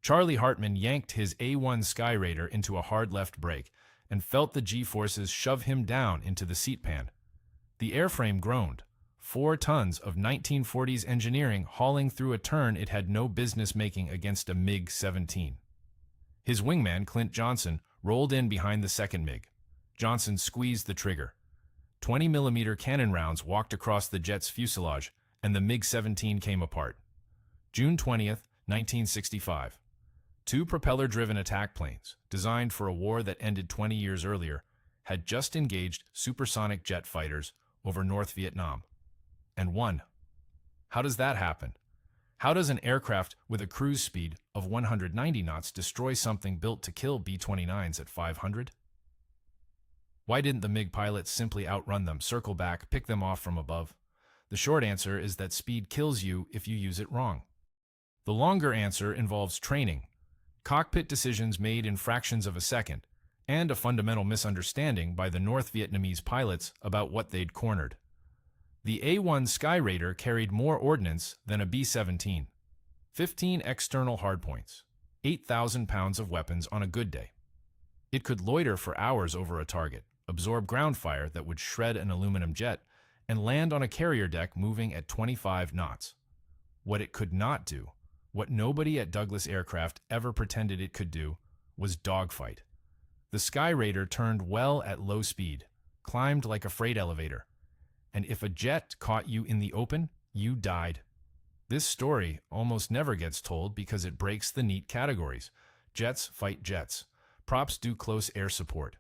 Charlie Hartman yanked his A-1 Skyraider into a hard left brake and felt the G-forces shove him down into the seat pan. The airframe groaned, 4 tons of 1940s engineering hauling through a turn it had no business making against a MiG-17. His wingman, Clint Johnson, rolled in behind the second MiG. Johnson squeezed the trigger. 20mm cannon rounds walked across the jet's fuselage, and the MiG-17 came apart. June 20th, 1965. 2 propeller-driven attack planes, designed for a war that ended 20 years earlier, had just engaged supersonic jet fighters over North Vietnam, and won. How does that happen? How does an aircraft with a cruise speed of 190 knots destroy something built to kill B-29s at 500? Why didn't the MiG pilots simply outrun them, circle back, pick them off from above? The short answer is that speed kills you if you use it wrong. The longer answer involves training, cockpit decisions made in fractions of a second, and a fundamental misunderstanding by the North Vietnamese pilots about what they'd cornered. The A-1 Skyraider carried more ordnance than a B-17. 15 external hardpoints, 8,000 pounds of weapons on a good day. It could loiter for hours over a target, absorb ground fire that would shred an aluminum jet, and land on a carrier deck moving at 25 knots. What it could not do, what nobody at Douglas Aircraft ever pretended it could do, was dogfight. The Skyraider turned well at low speed, climbed like a freight elevator, and if a jet caught you in the open, you died. This story almost never gets told because it breaks the neat categories. Jets fight jets. Props do close air support.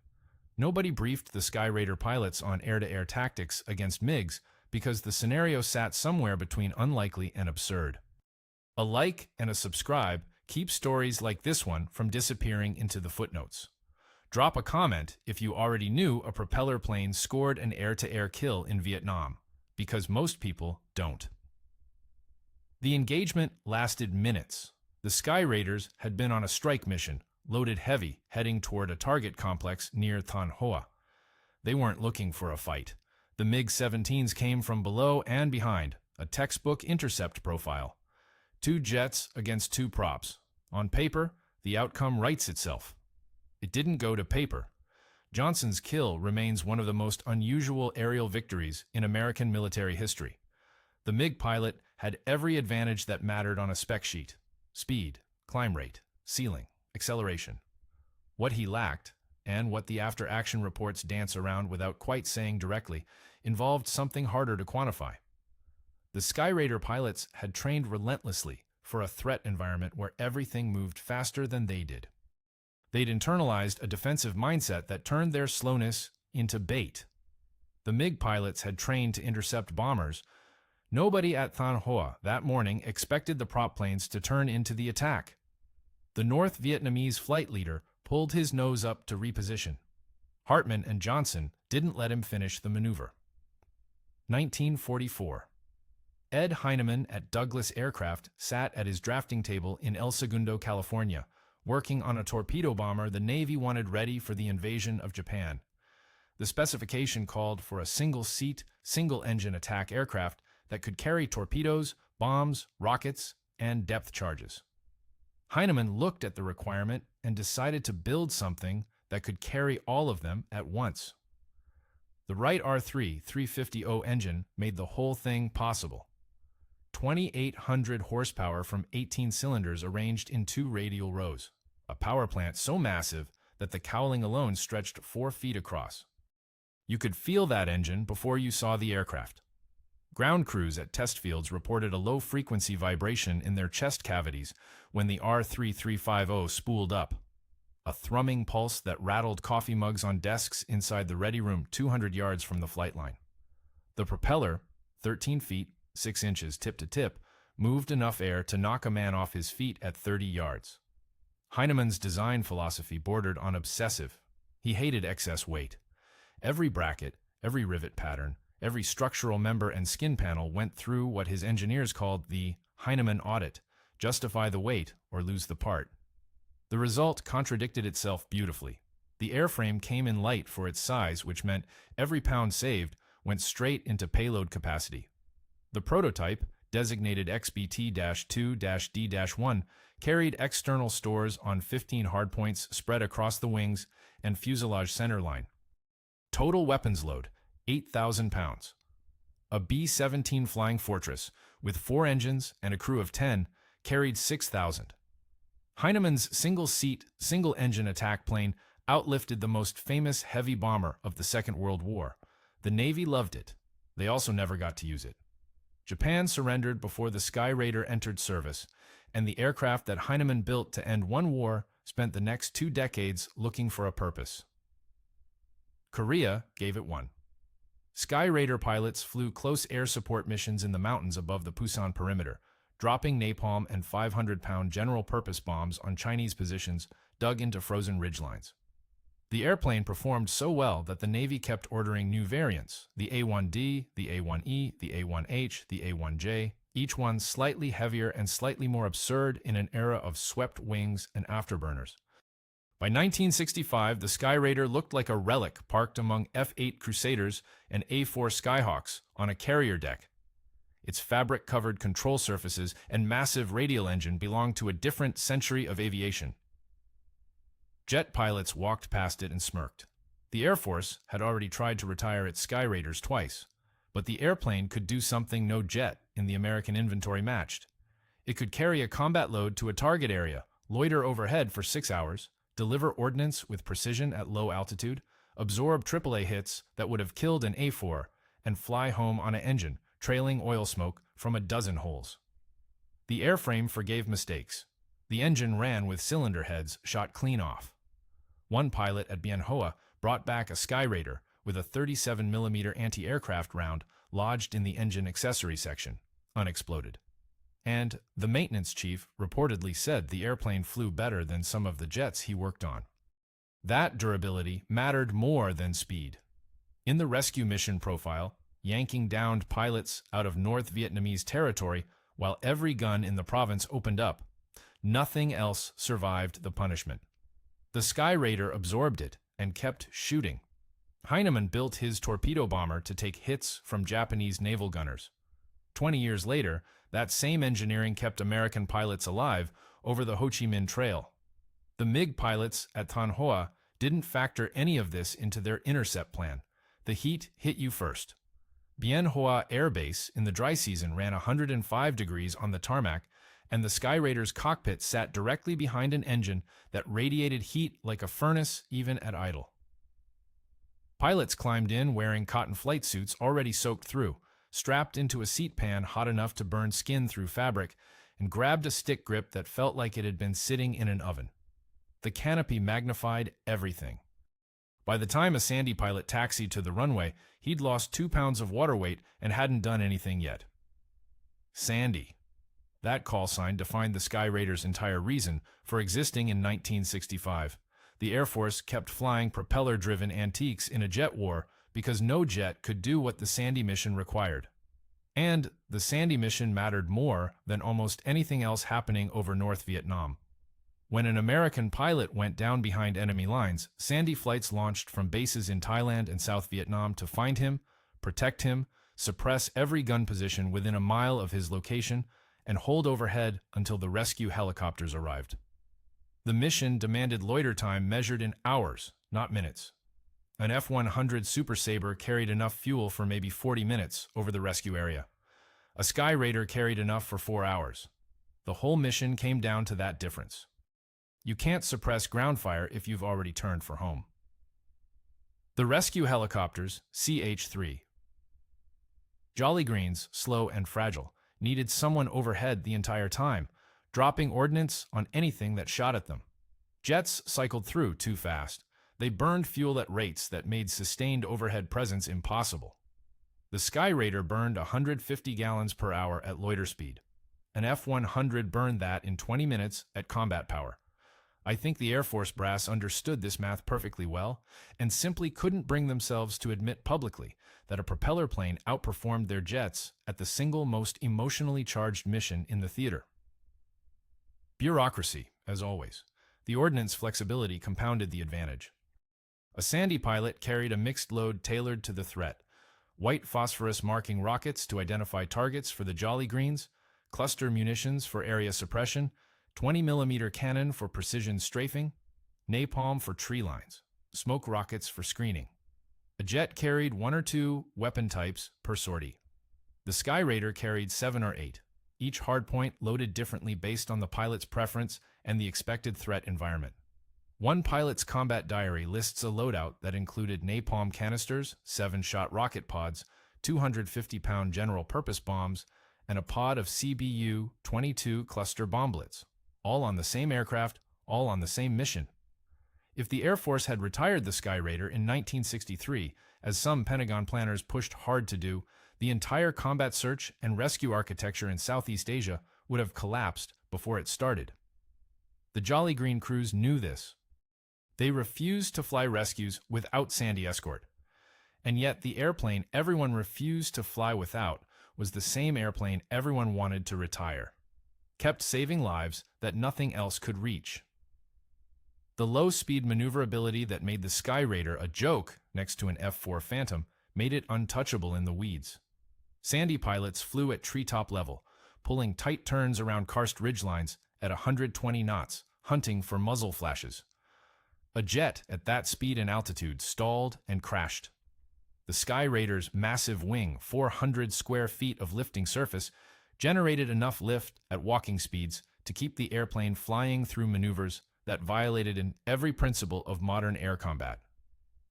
Nobody briefed the Skyraider pilots on air-to-air tactics against MiGs because the scenario sat somewhere between unlikely and absurd. A like and a subscribe keep stories like this one from disappearing into the footnotes. Drop a comment if you already knew a propeller plane scored an air-to-air kill in Vietnam, because most people don't. The engagement lasted minutes. The Skyraiders had been on a strike mission, loaded heavy, heading toward a target complex near Thanh Hoa. They weren't looking for a fight. The MiG-17s came from below and behind, a textbook intercept profile. 2 jets against 2 props. On paper, the outcome writes itself. It didn't go to paper. Johnson's kill remains one of the most unusual aerial victories in American military history. The MiG pilot had every advantage that mattered on a spec sheet: speed, climb rate, ceiling, acceleration. What he lacked, and what the after-action reports dance around without quite saying directly, involved something harder to quantify. The Skyraider pilots had trained relentlessly for a threat environment where everything moved faster than they did. They'd internalized a defensive mindset that turned their slowness into bait. The MiG pilots had trained to intercept bombers. Nobody at Thanh Hoa that morning expected the prop planes to turn into the attack. The North Vietnamese flight leader pulled his nose up to reposition. Hartman and Johnson didn't let him finish the maneuver. 1944. Ed Heinemann at Douglas Aircraft sat at his drafting table in El Segundo, California, working on a torpedo bomber the Navy wanted ready for the invasion of Japan. The specification called for a single-seat, single-engine attack aircraft that could carry torpedoes, bombs, rockets, and depth charges. Heinemann looked at the requirement and decided to build something that could carry all of them at once. The Wright R-3350 engine made the whole thing possible. 2,800 horsepower from 18 cylinders arranged in 2 radial rows. A power plant so massive that the cowling alone stretched 4 feet across. You could feel that engine before you saw the aircraft. Ground crews at test fields reported a low-frequency vibration in their chest cavities when the R-3350 spooled up, a thrumming pulse that rattled coffee mugs on desks inside the ready room 200 yards from the flight line. The propeller, 13 feet, 6 inches tip to tip, moved enough air to knock a man off his feet at 30 yards. Heinemann's design philosophy bordered on obsessive. He hated excess weight. Every bracket, every rivet pattern, every structural member and skin panel went through what his engineers called the Heinemann audit: justify the weight or lose the part. The result contradicted itself beautifully. The airframe came in light for its size, which meant every pound saved went straight into payload capacity. The prototype, designated XBT-2-D-1, carried external stores on 15 hardpoints spread across the wings and fuselage centerline. Total weapons load, 8,000 pounds. A B-17 Flying Fortress, with 4 engines and a crew of 10, carried 6,000. Heinemann's single-seat, single-engine attack plane outlifted the most famous heavy bomber of the Second World War. The Navy loved it. They also never got to use it. Japan surrendered before the Skyraider entered service, and the aircraft that Heinemann built to end one war spent the next 2 decades looking for a purpose. Korea gave it one. Skyraider pilots flew close air support missions in the mountains above the Pusan perimeter, dropping napalm and 500-pound general-purpose bombs on Chinese positions dug into frozen ridgelines. The airplane performed so well that the Navy kept ordering new variants, the A-1D, the A-1E, the A-1H, the A-1J, each one slightly heavier and slightly more absurd in an era of swept wings and afterburners. By 1965, the Skyraider looked like a relic parked among F-8 Crusaders and A-4 Skyhawks on a carrier deck. Its fabric-covered control surfaces and massive radial engine belonged to a different century of aviation. Jet pilots walked past it and smirked. The Air Force had already tried to retire its Skyraiders twice, but the airplane could do something no jet in the American inventory matched. It could carry a combat load to a target area, loiter overhead for 6 hours, deliver ordnance with precision at low altitude, absorb AAA hits that would have killed an A-4, and fly home on an engine, trailing oil smoke from a dozen holes. The airframe forgave mistakes. The engine ran with cylinder heads shot clean off. One pilot at Bien Hoa brought back a Skyraider with a 37mm anti-aircraft round lodged in the engine accessory section, unexploded. And the maintenance chief reportedly said the airplane flew better than some of the jets he worked on. That durability mattered more than speed. In the rescue mission profile, yanking downed pilots out of North Vietnamese territory while every gun in the province opened up, nothing else survived the punishment. The Skyraider absorbed it and kept shooting. Heinemann built his torpedo bomber to take hits from Japanese naval gunners. 20 years later, that same engineering kept American pilots alive over the Ho Chi Minh Trail. The MiG pilots at Thanh Hoa didn't factor any of this into their intercept plan. The heat hit you first. Bien Hoa Air Base in the dry season ran 105 degrees on the tarmac, and the Skyraider's cockpit sat directly behind an engine that radiated heat like a furnace even at idle. Pilots climbed in wearing cotton flight suits already soaked through, strapped into a seat pan hot enough to burn skin through fabric, and grabbed a stick grip that felt like it had been sitting in an oven. The canopy magnified everything. By the time a Sandy pilot taxied to the runway, he'd lost 2 pounds of water weight and hadn't done anything yet. Sandy. That call sign defined the Skyraider's entire reason for existing in 1965. The Air Force kept flying propeller-driven antiques in a jet war because no jet could do what the Sandy mission required. And the Sandy mission mattered more than almost anything else happening over North Vietnam. When an American pilot went down behind enemy lines, Sandy flights launched from bases in Thailand and South Vietnam to find him, protect him, suppress every gun position within a mile of his location, and hold overhead until the rescue helicopters arrived. The mission demanded loiter time measured in hours, not minutes. An F-100 Super Sabre carried enough fuel for maybe 40 minutes over the rescue area. A Skyraider carried enough for 4 hours. The whole mission came down to that difference. You can't suppress ground fire if you've already turned for home. The rescue helicopters, CH-3. Jolly Greens, slow and fragile, needed someone overhead the entire time, dropping ordnance on anything that shot at them. Jets cycled through too fast. They burned fuel at rates that made sustained overhead presence impossible. The Skyraider burned 150 gallons per hour at loiter speed. An F-100 burned that in 20 minutes at combat power. I think the Air Force brass understood this math perfectly well and simply couldn't bring themselves to admit publicly that a propeller plane outperformed their jets at the single most emotionally charged mission in the theater. Bureaucracy, as always. The ordnance flexibility compounded the advantage. A Sandy pilot carried a mixed load tailored to the threat: white phosphorus marking rockets to identify targets for the Jolly Greens, cluster munitions for area suppression, 20mm cannon for precision strafing, napalm for tree lines, smoke rockets for screening. A jet carried 1 or 2 weapon types per sortie. The Skyraider carried 7 or 8, each hardpoint loaded differently based on the pilot's preference and the expected threat environment. One pilot's combat diary lists a loadout that included napalm canisters, 7-shot rocket pods, 250-pound general-purpose bombs, and a pod of CBU-22 cluster bomblets, all on the same aircraft, all on the same mission. If the Air Force had retired the Skyraider in 1963, as some Pentagon planners pushed hard to do, the entire combat search and rescue architecture in Southeast Asia would have collapsed before it started. The Jolly Green crews knew this. They refused to fly rescues without Sandy escort. And yet the airplane everyone refused to fly without was the same airplane everyone wanted to retire. Kept saving lives that nothing else could reach. The low-speed maneuverability that made the Skyraider a joke next to an F-4 Phantom made it untouchable in the weeds. Sandy pilots flew at treetop level, pulling tight turns around karst ridgelines at 120 knots, hunting for muzzle flashes. A jet at that speed and altitude stalled and crashed. The Skyraider's massive wing, 400 square feet of lifting surface, generated enough lift at walking speeds to keep the airplane flying through maneuvers that violated in every principle of modern air combat.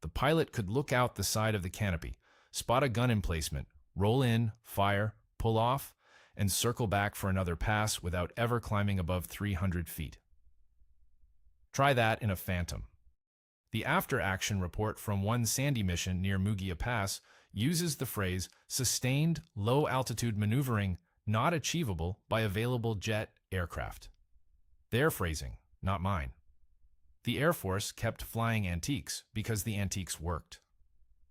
The pilot could look out the side of the canopy, spot a gun emplacement, roll in, fire, pull off, and circle back for another pass without ever climbing above 300 feet. Try that in a Phantom. The after-action report from one Sandy mission near Mugia Pass uses the phrase sustained low-altitude maneuvering not achievable by available jet aircraft. Their phrasing, not mine. The Air Force kept flying antiques because the antiques worked.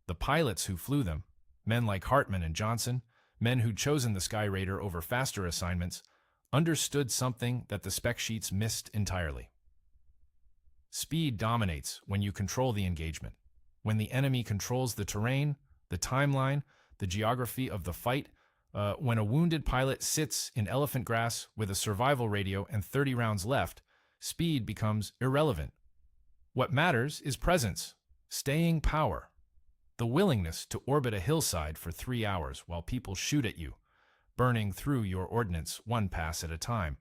The pilots who flew them, men like Hartman and Johnson, men who'd chosen the Skyraider over faster assignments, understood something that the spec sheets missed entirely. Speed dominates when you control the engagement. When the enemy controls the terrain, the timeline, the geography of the fight, when a wounded pilot sits in elephant grass with a survival radio and 30 rounds left, speed becomes irrelevant. What matters is presence, staying power, the willingness to orbit a hillside for 3 hours while people shoot at you, burning through your ordnance 1 pass at a time,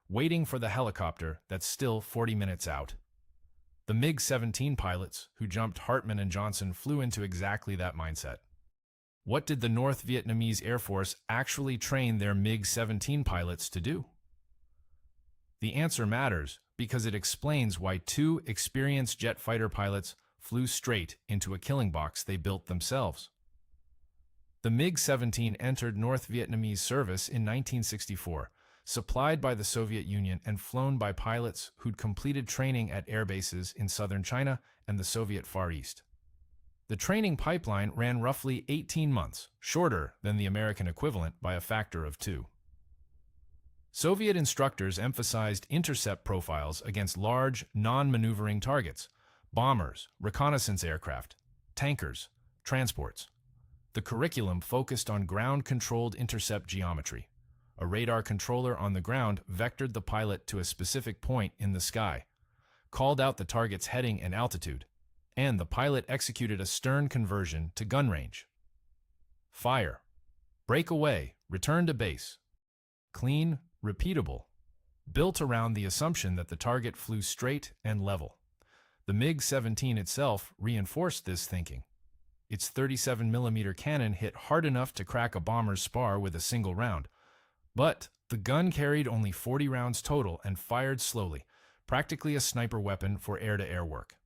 waiting for the helicopter that's still 40 minutes out. The MiG-17 pilots who jumped Hartman and Johnson flew into exactly that mindset. What did the North Vietnamese Air Force actually train their MiG-17 pilots to do? The answer matters because it explains why 2 experienced jet fighter pilots flew straight into a killing box they built themselves. The MiG-17 entered North Vietnamese service in 1964, supplied by the Soviet Union and flown by pilots who'd completed training at air bases in southern China and the Soviet Far East. The training pipeline ran roughly 18 months, shorter than the American equivalent by a factor of 2. Soviet instructors emphasized intercept profiles against large, non-maneuvering targets, bombers, reconnaissance aircraft, tankers, transports. The curriculum focused on ground-controlled intercept geometry. A radar controller on the ground vectored the pilot to a specific point in the sky, called out the target's heading and altitude, and the pilot executed a stern conversion to gun range. Fire. Break away. Return to base. Clean, repeatable. Built around the assumption that the target flew straight and level. The MiG-17 itself reinforced this thinking. Its 37mm cannon hit hard enough to crack a bomber's spar with a single round, but the gun carried only 40 rounds total and fired slowly, practically a sniper weapon for air-to-air work.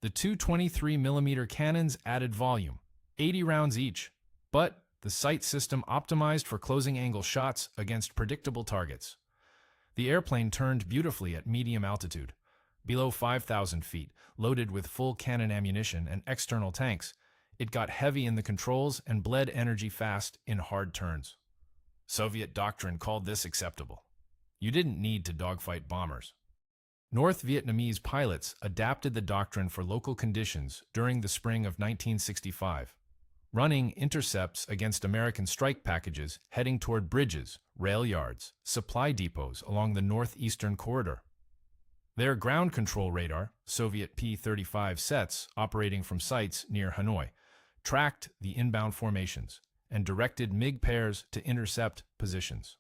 The two 23mm cannons added volume, 80 rounds each, but the sight system optimized for closing angle shots against predictable targets. The airplane turned beautifully at medium altitude, below 5,000 feet, loaded with full cannon ammunition and external tanks. It got heavy in the controls and bled energy fast in hard turns. Soviet doctrine called this acceptable. You didn't need to dogfight bombers. North Vietnamese pilots adapted the doctrine for local conditions during the spring of 1965. running intercepts against American strike packages heading toward bridges, rail yards, supply depots along the northeastern corridor. Their ground control radar, Soviet P-35 sets operating from sites near Hanoi, tracked the inbound formations and directed MiG pairs to intercept positions.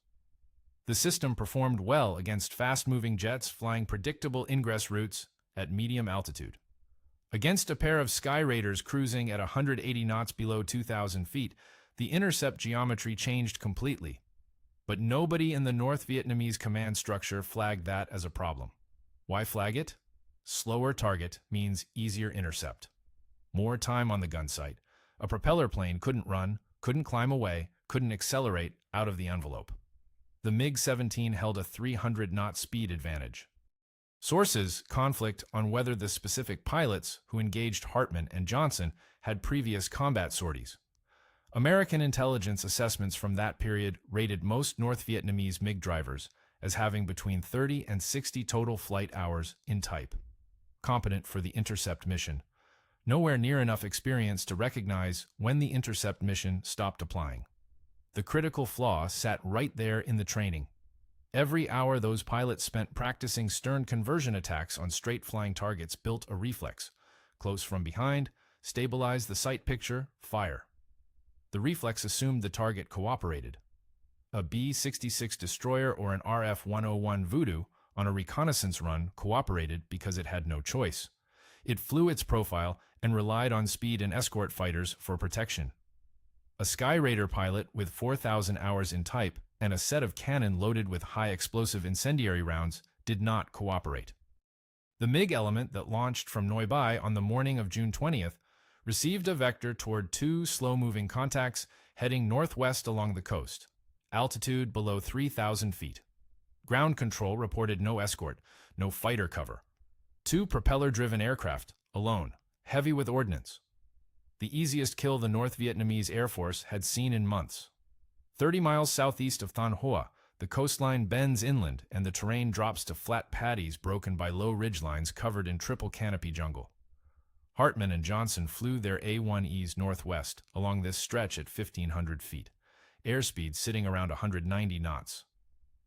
The system performed well against fast-moving jets flying predictable ingress routes at medium altitude. Against a pair of Skyraiders cruising at 180 knots below 2,000 feet, the intercept geometry changed completely. But nobody in the North Vietnamese command structure flagged that as a problem. Why flag it? Slower target means easier intercept. More time on the gun sight. A propeller plane couldn't run, couldn't climb away, couldn't accelerate out of the envelope. The MiG-17 held a 300-knot speed advantage. Sources conflict on whether the specific pilots who engaged Hartman and Johnson had previous combat sorties. American intelligence assessments from that period rated most North Vietnamese MiG drivers as having between 30 and 60 total flight hours in type, competent for the intercept mission. Nowhere near enough experience to recognize when the intercept mission stopped applying. The critical flaw sat right there in the training. Every hour those pilots spent practicing stern conversion attacks on straight-flying targets built a reflex. Close from behind, stabilize the sight picture, fire. The reflex assumed the target cooperated. A B-66 destroyer or an RF-101 Voodoo on a reconnaissance run cooperated because it had no choice. It flew its profile and relied on speed and escort fighters for protection. A Skyraider pilot with 4,000 hours in type and a set of cannon loaded with high-explosive incendiary rounds did not cooperate. The MiG element that launched from Noi Bai on the morning of June 20th received a vector toward two slow-moving contacts heading northwest along the coast, altitude below 3,000 feet. Ground control reported no escort, no fighter cover. Two propeller-driven aircraft, alone, heavy with ordnance. The easiest kill the North Vietnamese Air Force had seen in months. 30 miles southeast of Thanh Hoa, the coastline bends inland and the terrain drops to flat paddies broken by low ridgelines covered in triple canopy jungle. Hartman and Johnson flew their A-1Es northwest along this stretch at 1,500 feet, airspeed sitting around 190 knots.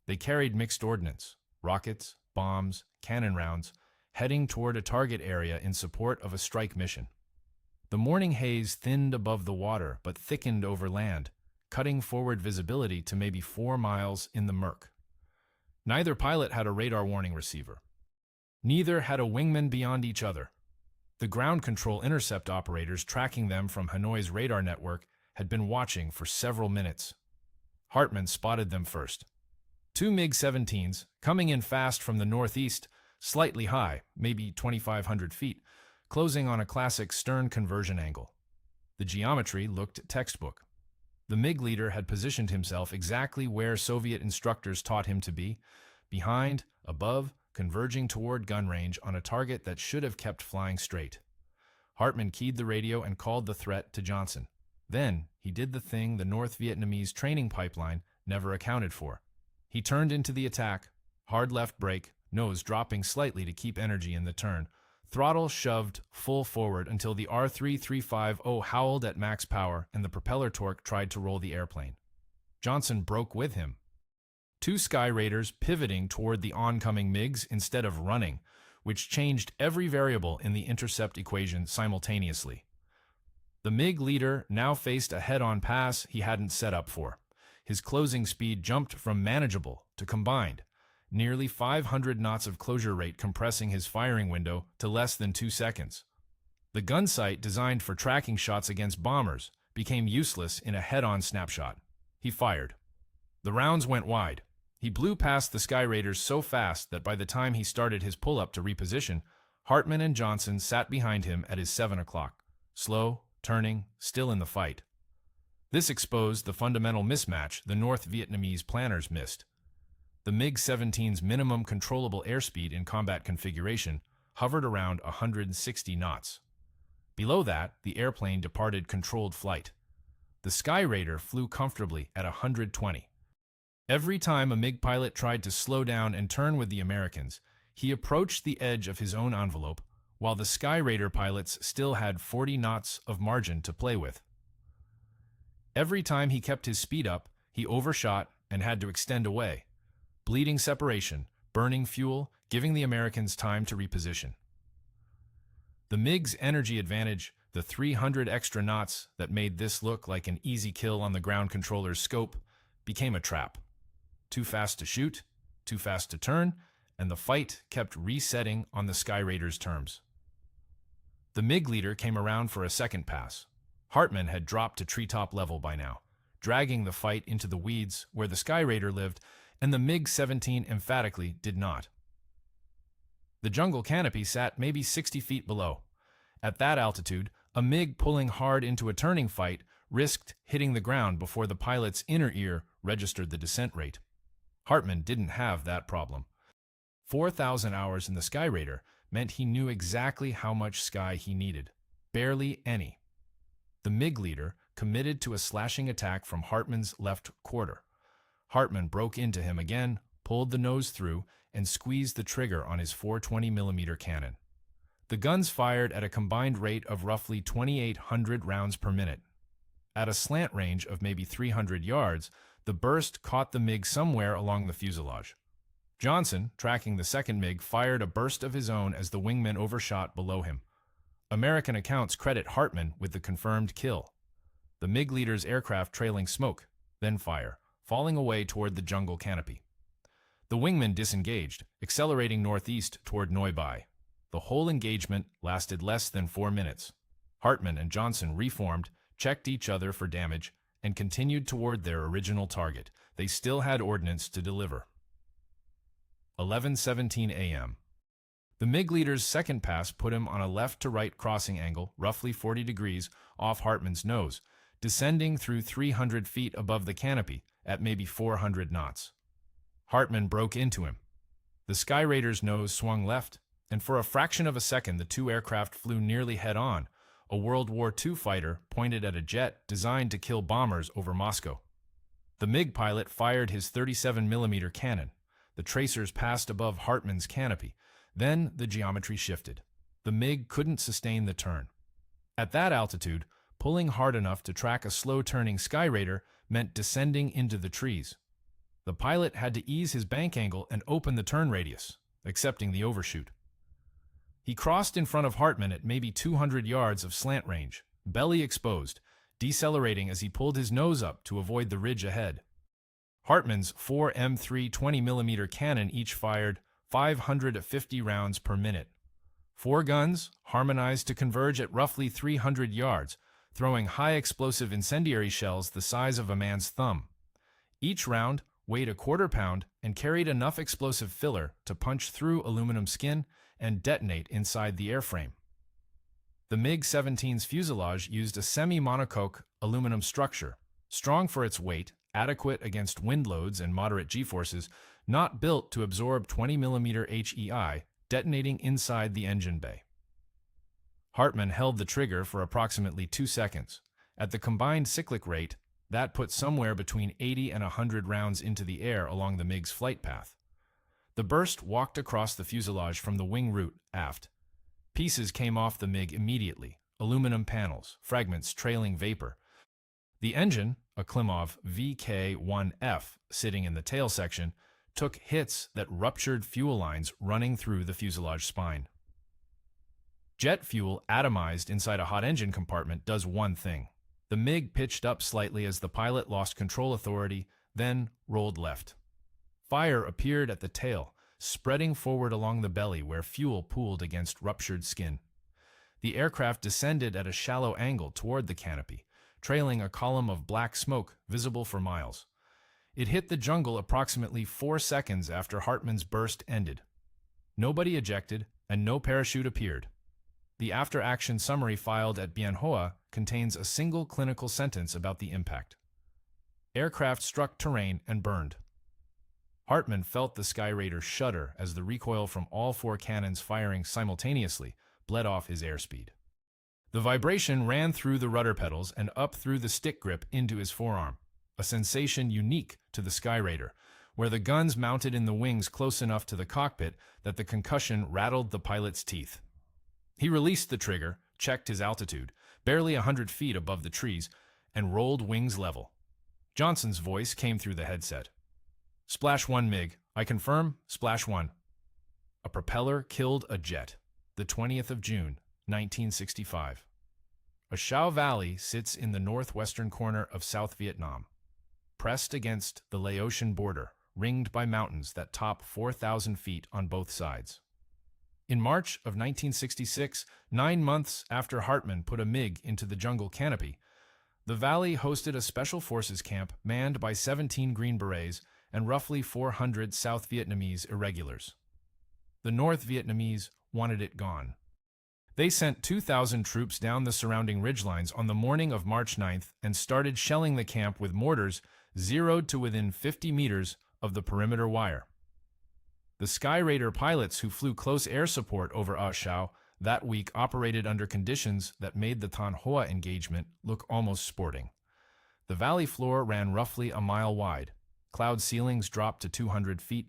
They carried mixed ordnance, rockets, bombs, cannon rounds, heading toward a target area in support of a strike mission. The morning haze thinned above the water but thickened over land, cutting forward visibility to maybe 4 miles in the murk. Neither pilot had a radar warning receiver. Neither had a wingman beyond each other. The ground control intercept operators tracking them from Hanoi's radar network had been watching for several minutes. Hartman spotted them first. Two MiG-17s, coming in fast from the northeast, slightly high, maybe 2,500 feet, closing on a classic stern conversion angle. The geometry looked textbook. The MiG leader had positioned himself exactly where Soviet instructors taught him to be, behind, above, converging toward gun range on a target that should have kept flying straight. Hartman keyed the radio and called the threat to Johnson. Then, he did the thing the North Vietnamese training pipeline never accounted for. He turned into the attack, hard left brake, nose dropping slightly to keep energy in the turn, throttle shoved full forward until the R-3350 howled at max power and the propeller torque tried to roll the airplane. Johnson broke with him. Two Skyraiders pivoting toward the oncoming MiGs instead of running, which changed every variable in the intercept equation simultaneously. The MiG leader now faced a head-on pass he hadn't set up for. His closing speed jumped from manageable to combined, nearly 500 knots of closure rate compressing his firing window to less than 2 seconds. The gun sight designed for tracking shots against bombers became useless in a head-on snapshot. He fired. The rounds went wide. He blew past the Skyraiders so fast that by the time he started his pull-up to reposition, Hartman and Johnson sat behind him at his 7 o'clock, slow, turning, still in the fight. This exposed the fundamental mismatch the North Vietnamese planners missed. The MiG-17's minimum controllable airspeed in combat configuration hovered around 160 knots. Below that, the airplane departed controlled flight. The Skyraider flew comfortably at 120. Every time a MiG pilot tried to slow down and turn with the Americans, he approached the edge of his own envelope, while the Skyraider pilots still had 40 knots of margin to play with. Every time he kept his speed up, he overshot and had to extend away. Bleeding separation, burning fuel, giving the Americans time to reposition. The MiG's energy advantage, the 300 extra knots that made this look like an easy kill on the ground controller's scope, became a trap. Too fast to shoot, too fast to turn, and the fight kept resetting on the Skyraider's terms. The MiG leader came around for a second pass. Hartman had dropped to treetop level by now, dragging the fight into the weeds where the Skyraider lived, and the MiG-17 emphatically did not. The jungle canopy sat maybe 60 feet below. At that altitude, a MiG pulling hard into a turning fight risked hitting the ground before the pilot's inner ear registered the descent rate. Hartman didn't have that problem. 4,000 hours in the Skyraider meant he knew exactly how much sky he needed. Barely any. The MiG leader committed to a slashing attack from Hartman's left quarter. Hartman broke into him again, pulled the nose through, and squeezed the trigger on his 420mm cannon. The guns fired at a combined rate of roughly 2,800 rounds per minute. At a slant range of maybe 300 yards, the burst caught the MiG somewhere along the fuselage. Johnson, tracking the second MiG, fired a burst of his own as the wingman overshot below him. American accounts credit Hartman with the confirmed kill. The MiG leader's aircraft trailing smoke, then fire, falling away toward the jungle canopy. The wingman disengaged, accelerating northeast toward Noi Bai. The whole engagement lasted less than 4 minutes. Hartman and Johnson reformed, checked each other for damage, and continued toward their original target. They still had ordnance to deliver. 11:17 a.m. The MiG leader's second pass put him on a left-to-right crossing angle, roughly 40 degrees, off Hartman's nose, descending through 300 feet above the canopy at maybe 400 knots. Hartman broke into him. The Skyraider's nose swung left, and for a fraction of a second the two aircraft flew nearly head-on, a World War II fighter pointed at a jet designed to kill bombers over Moscow. The MiG pilot fired his 37mm cannon. The tracers passed above Hartman's canopy. Then the geometry shifted. The MiG couldn't sustain the turn. At that altitude, pulling hard enough to track a slow-turning Skyraider meant descending into the trees. The pilot had to ease his bank angle and open the turn radius, accepting the overshoot. He crossed in front of Hartman at maybe 200 yards of slant range, belly exposed, decelerating as he pulled his nose up to avoid the ridge ahead. Hartman's 4 M3 20mm cannon each fired 550 rounds per minute. 4 guns, harmonized to converge at roughly 300 yards, throwing high-explosive incendiary shells the size of a man's thumb. Each round weighed a quarter pound and carried enough explosive filler to punch through aluminum skin and detonate inside the airframe. The MiG-17's fuselage used a semi-monocoque aluminum structure, strong for its weight, adequate against wind loads and moderate G-forces, not built to absorb 20mm HEI, detonating inside the engine bay. Hartman held the trigger for approximately 2 seconds. At the combined cyclic rate, that put somewhere between 80 and 100 rounds into the air along the MiG's flight path. The burst walked across the fuselage from the wing root aft. Pieces came off the MiG immediately, aluminum panels, fragments trailing vapor. The engine, a Klimov VK-1F sitting in the tail section, took hits that ruptured fuel lines running through the fuselage spine. Jet fuel atomized inside a hot engine compartment does one thing. The MiG pitched up slightly as the pilot lost control authority, then rolled left. Fire appeared at the tail, spreading forward along the belly where fuel pooled against ruptured skin. The aircraft descended at a shallow angle toward the canopy, trailing a column of black smoke visible for miles. It hit the jungle approximately 4 seconds after Hartman's burst ended. Nobody ejected, and no parachute appeared. The after-action summary filed at Bien Hoa contains a single clinical sentence about the impact. Aircraft struck terrain and burned. Hartman felt the Skyraider shudder as the recoil from all 4 cannons firing simultaneously bled off his airspeed. The vibration ran through the rudder pedals and up through the stick grip into his forearm, a sensation unique to the Skyraider, where the guns mounted in the wings close enough to the cockpit that the concussion rattled the pilot's teeth. He released the trigger, checked his altitude, barely 100 feet above the trees, and rolled wings level. Johnson's voice came through the headset. Splash 1 MiG. I confirm, Splash 1. A propeller killed a jet. The 20th of June, 1965. A Shau Valley sits in the northwestern corner of South Vietnam, pressed against the Laotian border, ringed by mountains that top 4,000 feet on both sides. In March of 1966, 9 months after Hartman put a MiG into the jungle canopy, the valley hosted a special forces camp manned by 17 Green Berets and roughly 400 South Vietnamese irregulars. The North Vietnamese wanted it gone. They sent 2,000 troops down the surrounding ridgelines on the morning of March 9th and started shelling the camp with mortars zeroed to within 50 meters of the perimeter wire. The Skyraider pilots who flew close air support over A Shau that week operated under conditions that made the Tan Hoa engagement look almost sporting. The valley floor ran roughly a mile wide. Cloud ceilings dropped to 200 feet.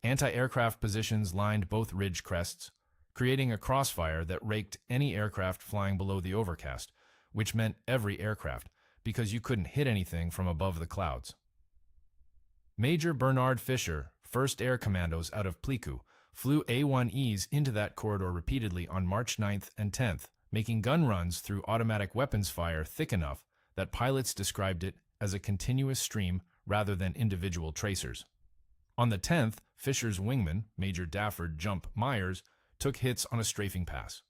Anti-aircraft positions lined both ridge crests, creating a crossfire that raked any aircraft flying below the overcast, which meant every aircraft, because you couldn't hit anything from above the clouds. Major Bernard Fisher, 1st Air Commandos out of Pleiku, flew A-1Es into that corridor repeatedly on March 9th and 10th, making gun runs through automatic weapons fire thick enough that pilots described it as a continuous stream rather than individual tracers. On the 10th, Fisher's wingman, Major Dafford Jump Myers, took hits on a strafing pass.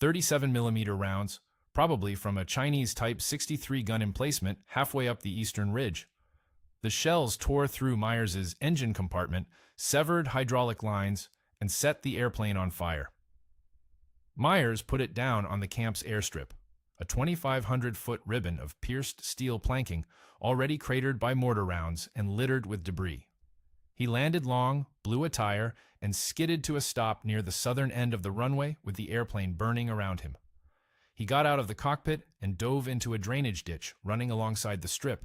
37mm rounds, probably from a Chinese Type 63 gun emplacement halfway up the eastern ridge. The shells tore through Myers's engine compartment, severed hydraulic lines, and set the airplane on fire. Myers put it down on the camp's airstrip, a 2,500-foot ribbon of pierced steel planking already cratered by mortar rounds and littered with debris. He landed long, blew a tire, and skidded to a stop near the southern end of the runway with the airplane burning around him. He got out of the cockpit and dove into a drainage ditch running alongside the strip,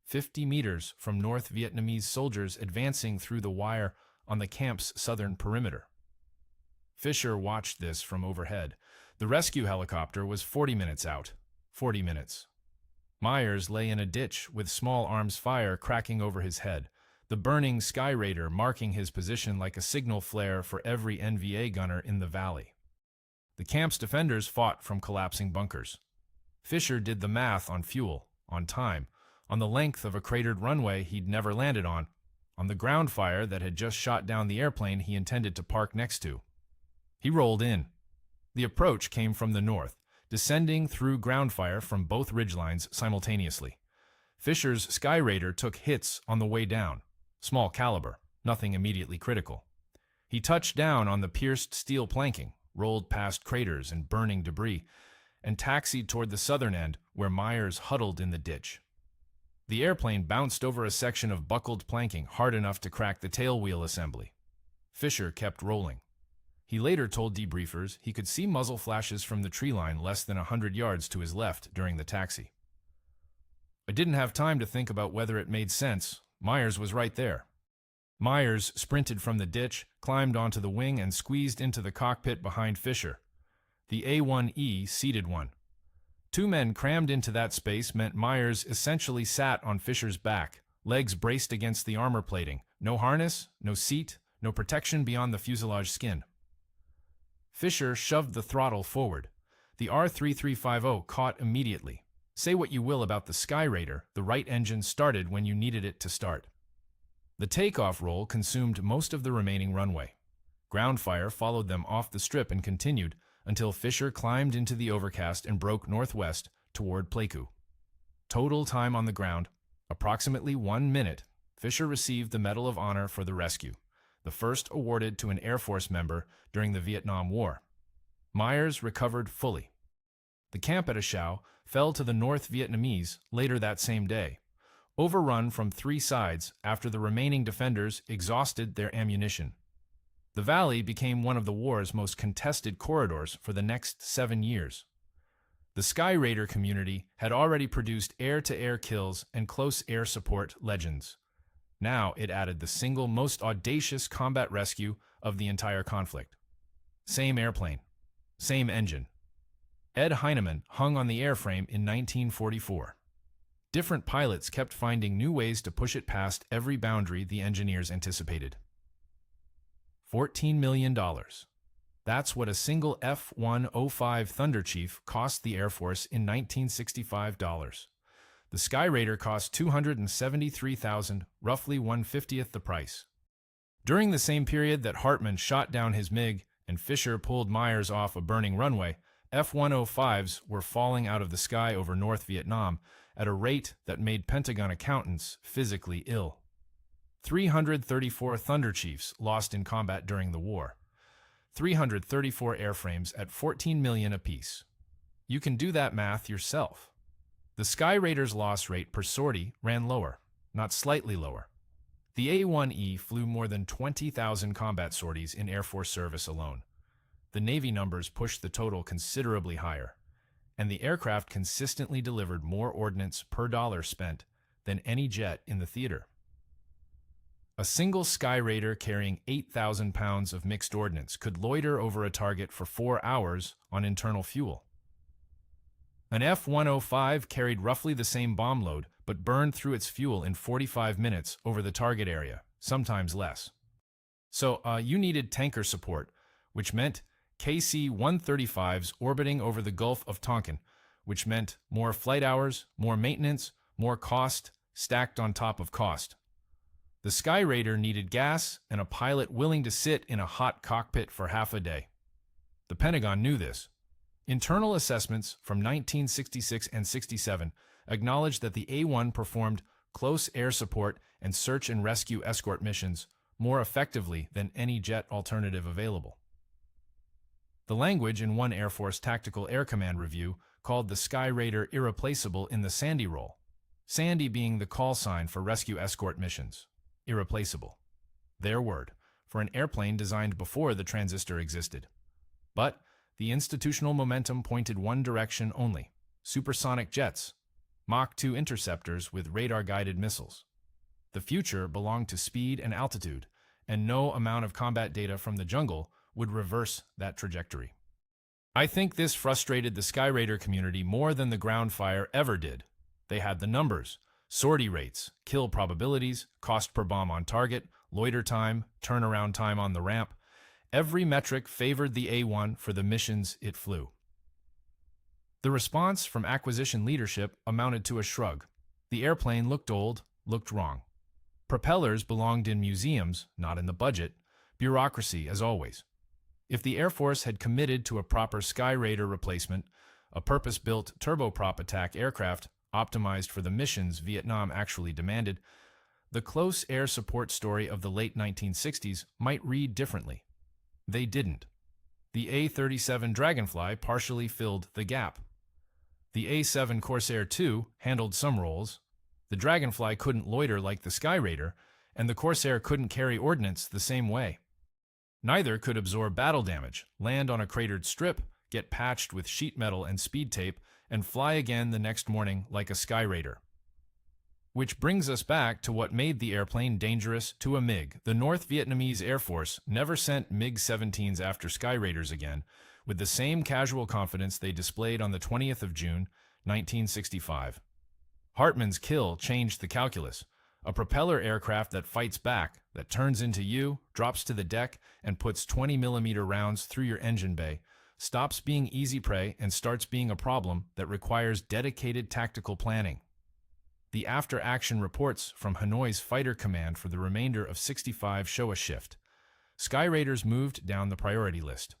50 meters from North Vietnamese soldiers advancing through the wire on the camp's southern perimeter. Fisher watched this from overhead. The rescue helicopter was 40 minutes out. 40 minutes. Myers lay in a ditch with small arms fire cracking over his head, the burning Skyraider marking his position like a signal flare for every NVA gunner in the valley. The camp's defenders fought from collapsing bunkers. Fisher did the math on fuel, on time, on the length of a cratered runway he'd never landed on the ground fire that had just shot down the airplane he intended to park next to. He rolled in. The approach came from the north, descending through ground fire from both ridgelines simultaneously. Fisher's Skyraider took hits on the way down, small caliber, nothing immediately critical. He touched down on the pierced steel planking, rolled past craters and burning debris, and taxied toward the southern end where Myers huddled in the ditch. The airplane bounced over a section of buckled planking hard enough to crack the tailwheel assembly. Fisher kept rolling. He later told debriefers he could see muzzle flashes from the tree line less than 100 yards to his left during the taxi. I didn't have time to think about whether it made sense. Myers was right there. Myers sprinted from the ditch, climbed onto the wing, and squeezed into the cockpit behind Fisher. The A-1E seated one. 2 men crammed into that space meant Myers essentially sat on Fisher's back, legs braced against the armor plating, no harness, no seat, no protection beyond the fuselage skin. Fisher shoved the throttle forward. The R-3350 caught immediately. Say what you will about the Skyraider, the right engine started when you needed it to start. The takeoff roll consumed most of the remaining runway. Ground fire followed them off the strip and continued until Fisher climbed into the overcast and broke northwest toward Pleiku. Total time on the ground, approximately 1 minute. Fisher received the Medal of Honor for the rescue, the first awarded to an Air Force member during the Vietnam War. Myers recovered fully. The camp at A Shau fell to the North Vietnamese later that same day, overrun from 3 sides after the remaining defenders exhausted their ammunition. The valley became one of the war's most contested corridors for the next 7 years. The Skyraider community had already produced air-to-air kills and close air support legends. Now it added the single most audacious combat rescue of the entire conflict. Same airplane, same engine. Ed Heinemann hung on the airframe in 1944. Different pilots kept finding new ways to push it past every boundary the engineers anticipated. $14 million. That's what a single F-105 Thunder Chief cost the Air Force in 1965 dollars. The Skyraider cost $273,000, roughly 1/50th the price. During the same period that Hartman shot down his MiG and Fisher pulled Myers off a burning runway, F-105s were falling out of the sky over North Vietnam at a rate that made Pentagon accountants physically ill. 334 Thunder Chiefs lost in combat during the war. 334 airframes at $14 million apiece. You can do that math yourself. The Skyraider's loss rate per sortie ran lower, not slightly lower. The A-1E flew more than 20,000 combat sorties in Air Force service alone. The Navy numbers pushed the total considerably higher, and the aircraft consistently delivered more ordnance per dollar spent than any jet in the theater. A single Skyraider carrying 8,000 pounds of mixed ordnance could loiter over a target for 4 hours on internal fuel. An F-105 carried roughly the same bomb load, but burned through its fuel in 45 minutes over the target area, sometimes less. So you needed tanker support, which meant KC-135s orbiting over the Gulf of Tonkin, which meant more flight hours, more maintenance, more cost, stacked on top of cost. The Skyraider needed gas and a pilot willing to sit in a hot cockpit for half a day. The Pentagon knew this. Internal assessments from 1966 and 67 acknowledged that the A-1 performed close air support and search and rescue escort missions more effectively than any jet alternative available. The language in one Air Force Tactical Air Command review called the Skyraider irreplaceable in the Sandy role, Sandy being the call sign for rescue escort missions. Irreplaceable. Their word, for an airplane designed before the transistor existed. But the institutional momentum pointed one direction only: supersonic jets, Mach 2 interceptors with radar-guided missiles. The future belonged to speed and altitude, and no amount of combat data from the jungle would reverse that trajectory. I think this frustrated the Skyraider community more than the ground fire ever did. They had the numbers, sortie rates, kill probabilities, cost per bomb on target, loiter time, turnaround time on the ramp. Every metric favored the A-1 for the missions it flew. The response from acquisition leadership amounted to a shrug. The airplane looked old, looked wrong. Propellers belonged in museums, not in the budget. Bureaucracy, as always. If the Air Force had committed to a proper Skyraider replacement, a purpose-built turboprop attack aircraft optimized for the missions Vietnam actually demanded, the close air support story of the late 1960s might read differently. They didn't. The A-37 Dragonfly partially filled the gap. The A-7 Corsair II handled some roles. The Dragonfly couldn't loiter like the Skyraider, and the Corsair couldn't carry ordnance the same way. Neither could absorb battle damage, land on a cratered strip, get patched with sheet metal and speed tape, and fly again the next morning like a Skyraider. Which brings us back to what made the airplane dangerous to a MiG. The North Vietnamese Air Force never sent MiG-17s after Skyraiders again, with the same casual confidence they displayed on the 20th of June, 1965. Hartman's kill changed the calculus. A propeller aircraft that fights back, that turns into you, drops to the deck, and puts 20mm rounds through your engine bay, stops being easy prey and starts being a problem that requires dedicated tactical planning. The after-action reports from Hanoi's Fighter Command for the remainder of 65 show a shift. Skyraiders moved down the priority list.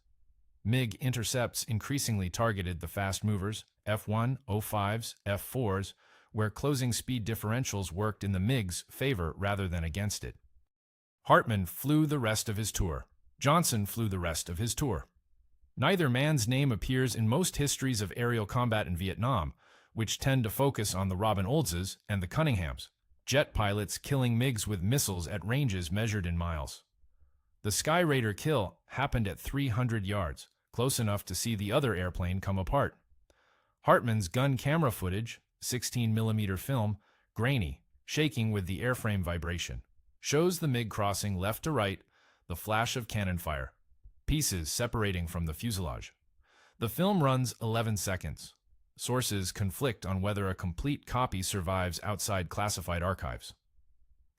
MiG intercepts increasingly targeted the fast movers, F-1, O-5s, F-4s, where closing speed differentials worked in the MiG's favor rather than against it. Hartman flew the rest of his tour. Johnson flew the rest of his tour. Neither man's name appears in most histories of aerial combat in Vietnam, which tend to focus on the Robin Oldses and the Cunninghams, jet pilots killing MiGs with missiles at ranges measured in miles. The Skyraider kill happened at 300 yards, close enough to see the other airplane come apart. Hartman's gun camera footage, 16mm film, grainy, shaking with the airframe vibration, shows the MiG crossing left to right, the flash of cannon fire, pieces separating from the fuselage. The film runs 11 seconds. sources conflict on whether a complete copy survives outside classified archives.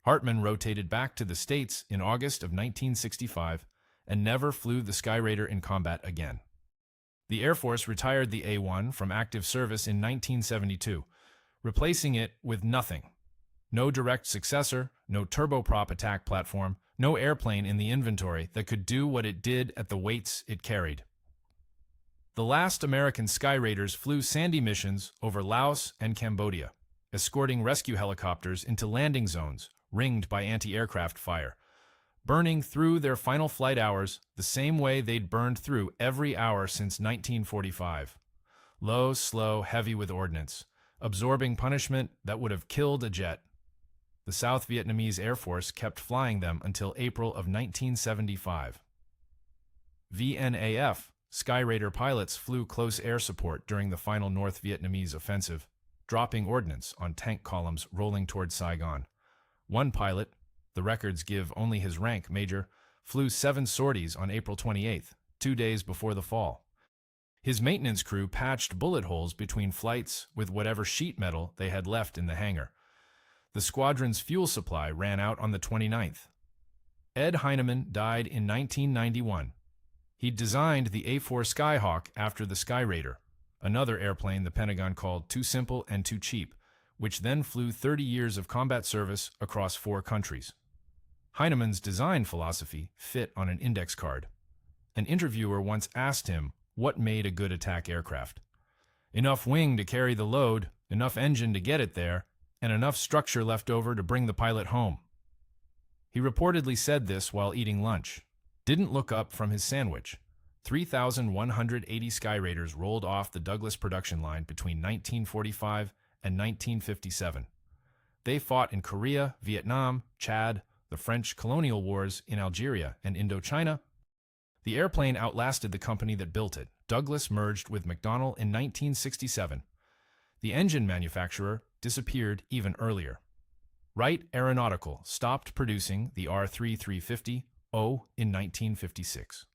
Hartman rotated back to the States in August of 1965 and never flew the Skyraider in combat again. The Air Force retired the A-1 from active service in 1972, replacing it with nothing. No direct successor, no turboprop attack platform, no airplane in the inventory that could do what it did at the weights it carried. The last American Skyraiders flew sandy missions over Laos and Cambodia, escorting rescue helicopters into landing zones ringed by anti-aircraft fire, burning through their final flight hours the same way they'd burned through every hour since 1945. Low, slow, heavy with ordnance, absorbing punishment that would have killed a jet. The South Vietnamese Air Force kept flying them until April of 1975. VNAF Skyraider pilots flew close air support during the final North Vietnamese offensive, dropping ordnance on tank columns rolling toward Saigon. One pilot, the records give only his rank, Major, flew 7 sorties on April 28th, 2 days before the fall. His maintenance crew patched bullet holes between flights with whatever sheet metal they had left in the hangar. The squadron's fuel supply ran out on the 29th. Ed Heinemann died in 1991. He'd designed the A-4 Skyhawk after the Skyraider, another airplane the Pentagon called too simple and too cheap, which then flew 30 years of combat service across 4 countries. Heinemann's design philosophy fit on an index card. An interviewer once asked him what made a good attack aircraft. Enough wing to carry the load, enough engine to get it there, and enough structure left over to bring the pilot home. He reportedly said this while eating lunch. Didn't look up from his sandwich. 3,180 Skyraiders rolled off the Douglas production line between 1945 and 1957. They fought in Korea, Vietnam, Chad, the French colonial wars in Algeria and Indochina. The airplane outlasted the company that built it. Douglas merged with McDonnell in 1967. The engine manufacturer disappeared even earlier. Wright Aeronautical stopped producing the R-3350 in 1956.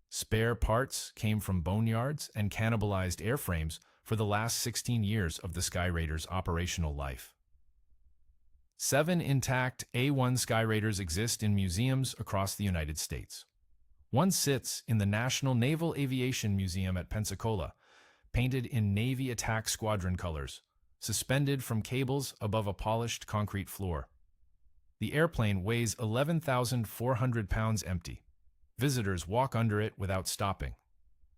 Spare parts came from boneyards and cannibalized airframes for the last 16 years of the Skyraider's operational life. 7 intact A-1 Skyraiders exist in museums across the United States. One sits in the National Naval Aviation Museum at Pensacola, painted in Navy Attack Squadron colors, suspended from cables above a polished concrete floor. The airplane weighs 11,400 pounds empty. Visitors walk under it without stopping.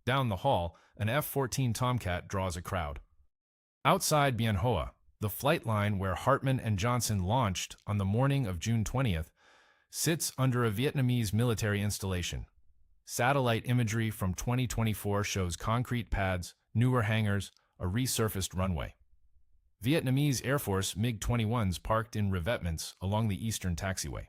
Down the hall, an F-14 Tomcat draws a crowd. Outside Bien Hoa, the flight line where Hartman and Johnson launched on the morning of June 20th, sits under a Vietnamese military installation. Satellite imagery from 2024 shows concrete pads, newer hangars, a resurfaced runway. Vietnamese Air Force MiG-21s parked in revetments along the eastern taxiway.